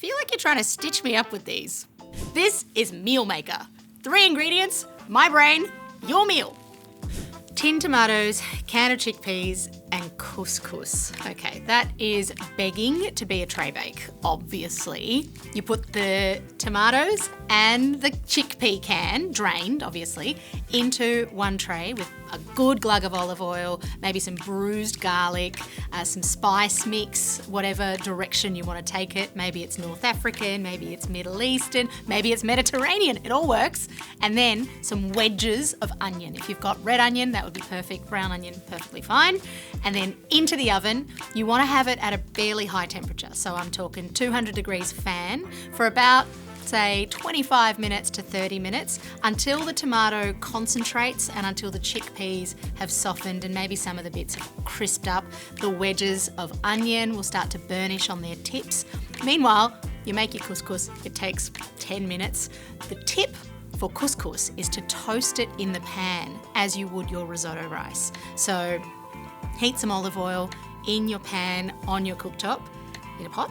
feel like you're trying to stitch me up with these. This is Meal Maker. 3 ingredients, my brain, your meal. Tin tomatoes, can of chickpeas, and couscous. Okay, that is begging to be a tray bake, obviously. You put the tomatoes and the chickpea can, drained obviously, into one tray with a good glug of olive oil, maybe some bruised garlic, some spice mix, whatever direction you want to take it. Maybe it's North African, maybe it's Middle Eastern, maybe it's Mediterranean, it all works. And then some wedges of onion. If you've got red onion, that would be perfect. Brown onion, perfectly fine. And then into the oven. You want to have it at a fairly high temperature. So I'm talking 200 degrees fan for about, say, 25 minutes to 30 minutes until the tomato concentrates and until the chickpeas have softened and maybe some of the bits have crisped up. The wedges of onion will start to burnish on their tips. Meanwhile, you make your couscous. It takes 10 minutes. The tip for couscous is to toast it in the pan as you would your risotto rice. So heat some olive oil in your pan on your cooktop in a pot.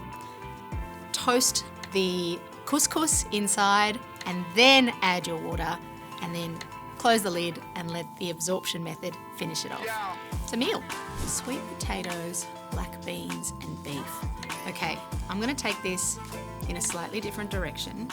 Toast the couscous inside and then add your water and then close the lid and let the absorption method finish it off. It's a meal. Sweet potatoes, black beans and beef. Okay, I'm going to take this in a slightly different direction.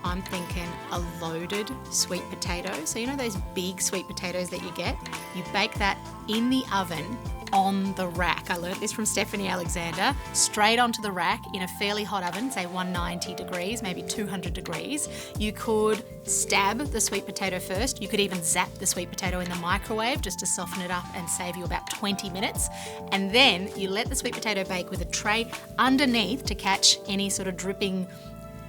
I'm thinking a loaded sweet potato. So you know those big sweet potatoes that you get? You bake that in the oven on the rack. I learnt this from Stephanie Alexander. Straight onto the rack in a fairly hot oven, say 190 degrees, maybe 200 degrees. You could stab the sweet potato first. You could even zap the sweet potato in the microwave just to soften it up and save you about 20 minutes. And then you let the sweet potato bake with a tray underneath to catch any sort of dripping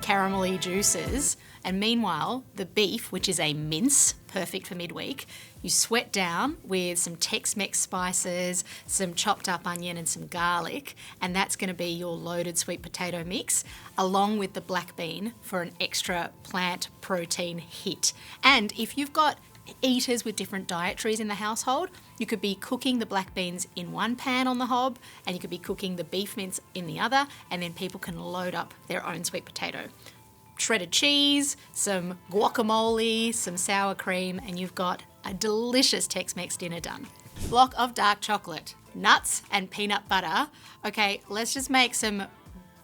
caramelly juices. And meanwhile, the beef, which is a mince, perfect for midweek, you sweat down with some Tex-Mex spices, some chopped up onion and some garlic, and that's going to be your loaded sweet potato mix, along with the black bean for an extra plant protein hit. And if you've got eaters with different dietaries in the household, you could be cooking the black beans in one pan on the hob and you could be cooking the beef mince in the other, and then people can load up their own sweet potato. Shredded cheese, some guacamole, some sour cream, and you've got a delicious Tex-Mex dinner done. Block of dark chocolate, nuts and peanut butter. Okay, let's just make some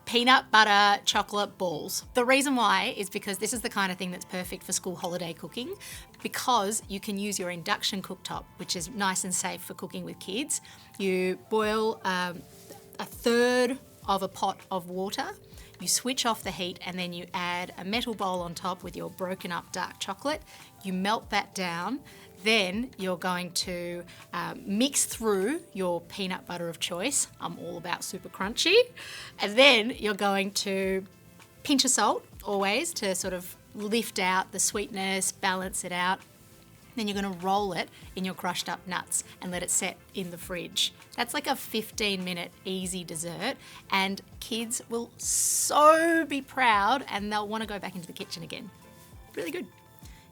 peanut butter chocolate balls. The reason why is because this is the kind of thing that's perfect for school holiday cooking, because you can use your induction cooktop, which is nice and safe for cooking with kids. You boil a third of a pot of water, you switch off the heat, and then you add a metal bowl on top with your broken up dark chocolate. You melt that down. Then you're going to mix through your peanut butter of choice. I'm all about super crunchy. And then you're going to pinch of salt, always, to sort of lift out the sweetness, balance it out. Then you're going to roll it in your crushed up nuts and let it set in the fridge. That's like a 15-minute easy dessert, and kids will so be proud and they'll want to go back into the kitchen again. Really good.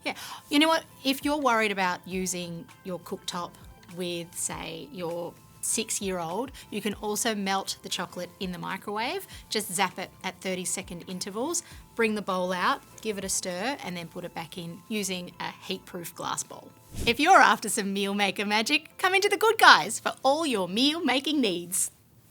Yeah, you know what? If you're worried about using your cooktop with, say, your 6-year-old, you can also melt the chocolate in the microwave. Just zap it at 30-second intervals, bring the bowl out, give it a stir, and then put it back in using a heat-proof glass bowl. If you're after some meal maker magic, come into the Good Guys for all your meal making needs.